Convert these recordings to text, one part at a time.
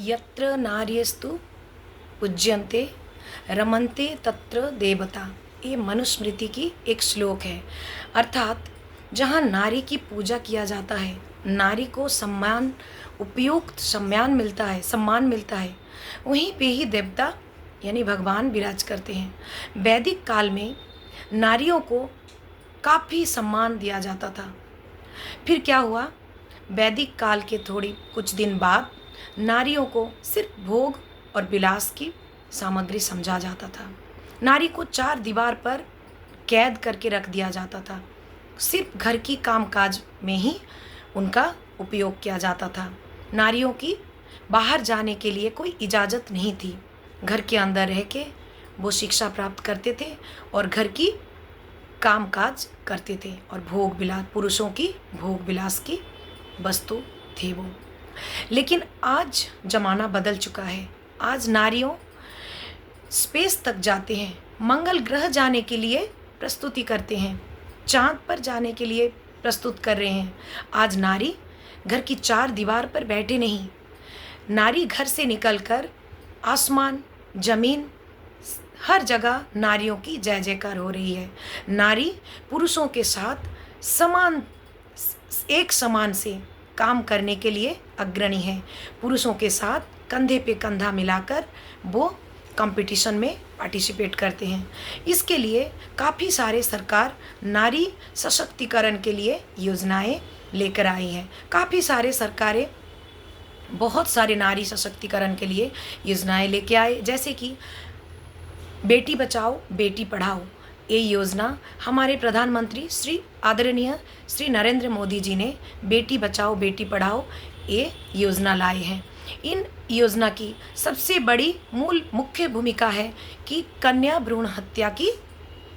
यत्र नार्यस्तु पूज्यन्ते रमन्ते तत्र देवता। ये मनुस्मृति की एक श्लोक है। अर्थात जहाँ नारी की पूजा किया जाता है, नारी को सम्मान, उपयुक्त सम्मान मिलता है, वहीं पे ही देवता यानी भगवान विराज करते हैं। वैदिक काल में नारियों को काफ़ी सम्मान दिया जाता था। फिर क्या हुआ, वैदिक काल के थोड़ी कुछ दिन बाद नारियों को सिर्फ भोग और विलास की सामग्री समझा जाता था। नारी को चार दीवार पर कैद करके रख दिया जाता था। सिर्फ घर की कामकाज में ही उनका उपयोग किया जाता था। नारियों की बाहर जाने के लिए कोई इजाज़त नहीं थी। घर के अंदर रह के वो शिक्षा प्राप्त करते थे और घर की कामकाज करते थे और भोग विलास, पुरुषों की भोग विलास की वस्तु थी वो। लेकिन आज ज़माना बदल चुका है। आज नारियों स्पेस तक जाते हैं, मंगल ग्रह जाने के लिए प्रस्तुति करते हैं, चांद पर जाने के लिए प्रस्तुत कर रहे हैं। आज नारी घर की चार दीवार पर बैठे नहीं, नारी घर से निकलकर आसमान, जमीन, हर जगह नारियों की जय जयकार हो रही है। नारी पुरुषों के साथ एक समान से काम करने के लिए अग्रणी है। पुरुषों के साथ कंधे पे कंधा मिलाकर वो कंपटीशन में पार्टिसिपेट करते हैं। इसके लिए काफ़ी सारे सरकार नारी सशक्तिकरण के लिए योजनाएं लेकर आई हैं। काफ़ी सारे सरकारें बहुत सारे नारी सशक्तिकरण के लिए योजनाएं लेके आए, जैसे कि बेटी बचाओ बेटी पढ़ाओ। ये योजना हमारे प्रधानमंत्री श्री आदरणीय श्री नरेंद्र मोदी जी ने बेटी बचाओ बेटी पढ़ाओ ये योजना लाए हैं। इन योजना की सबसे बड़ी मुख्य भूमिका है कि कन्या भ्रूण हत्या की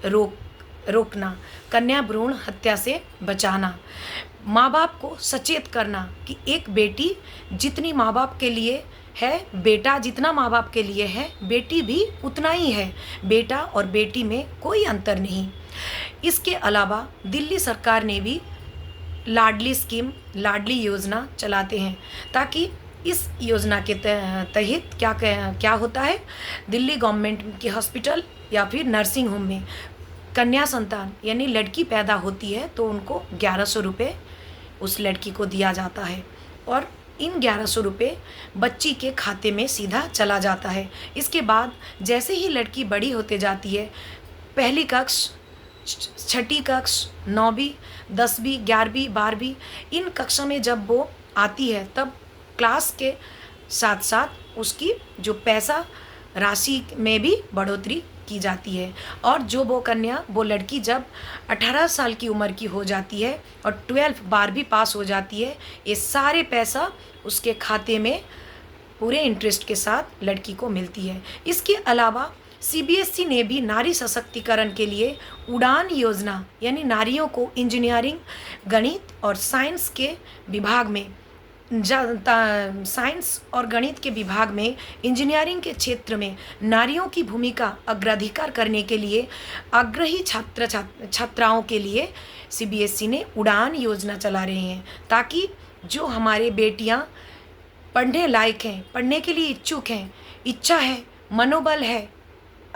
रोकना, कन्या भ्रूण हत्या से बचाना, माँ बाप को सचेत करना कि एक बेटी जितनी माँ बाप के लिए है, बेटा जितना माँ बाप के लिए है, बेटी भी उतना ही है। बेटा और बेटी में कोई अंतर नहीं। इसके अलावा दिल्ली सरकार ने भी लाडली स्कीम, लाडली योजना चलाते हैं, ताकि इस योजना के तहत क्या होता है, दिल्ली गवर्नमेंट के हॉस्पिटल या फिर नर्सिंग होम में कन्या संतान यानी लड़की पैदा होती है तो उनको 1100 रुपये उस लड़की को दिया जाता है और इन 1100 रुपये बच्ची के खाते में सीधा चला जाता है। इसके बाद जैसे ही लड़की बड़ी होते जाती है, पहली कक्ष, छठी कक्ष, 9वीं, 10वीं, 11वीं, 12वीं, इन कक्षा में जब वो आती है तब क्लास के साथ साथ उसकी जो पैसा राशि में भी बढ़ोतरी की जाती है। और जो वो लड़की जब 18 साल की उम्र की हो जाती है और 12वीं पास हो जाती है, ये सारे पैसा उसके खाते में पूरे इंटरेस्ट के साथ लड़की को मिलती है। इसके अलावा CBSE ने भी नारी सशक्तिकरण के लिए उड़ान योजना यानी नारियों को इंजीनियरिंग, गणित और साइंस के विभाग में साइंस और गणित के विभाग में, इंजीनियरिंग के क्षेत्र में नारियों की भूमिका अग्राधिकार करने के लिए आग्रही छात्राओं के लिए CBSE ने उड़ान योजना चला रहे हैं, ताकि जो हमारे बेटियां पढ़ने लायक हैं, पढ़ने के लिए इच्छुक हैं, इच्छा है, मनोबल है,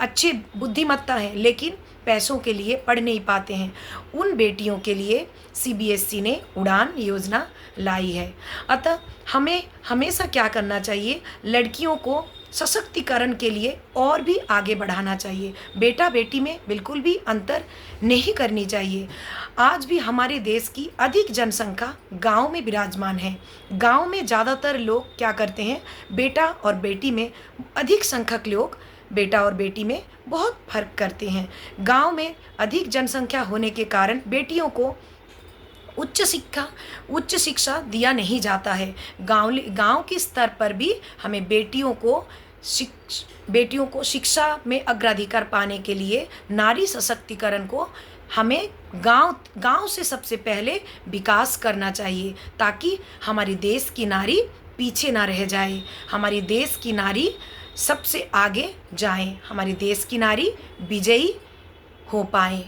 अच्छी बुद्धिमत्ता है, लेकिन पैसों के लिए पढ़ नहीं पाते हैं, उन बेटियों के लिए CBSE ने उड़ान योजना लाई है। अतः हमें हमेशा क्या करना चाहिए, लड़कियों को सशक्तिकरण के लिए और भी आगे बढ़ाना चाहिए। बेटा बेटी में बिल्कुल भी अंतर नहीं करनी चाहिए। आज भी हमारे देश की अधिक जनसंख्या गांव में विराजमान है। गांव में ज़्यादातर लोग क्या करते हैं, बेटा और बेटी में अधिक संख्यक लोग बेटा और बेटी में बहुत फर्क करते हैं। गांव में अधिक जनसंख्या होने के कारण बेटियों को उच्च शिक्षा दिया नहीं जाता है। गांव के स्तर पर भी हमें बेटियों को शिक्षा में अग्राधिकार पाने के लिए नारी सशक्तिकरण को हमें गांव से सबसे पहले विकास करना चाहिए, ताकि हमारे देश की नारी पीछे ना रह जाए, हमारी देश की नारी सबसे आगे जाए, हमारी देश की नारी विजयी हो पाए।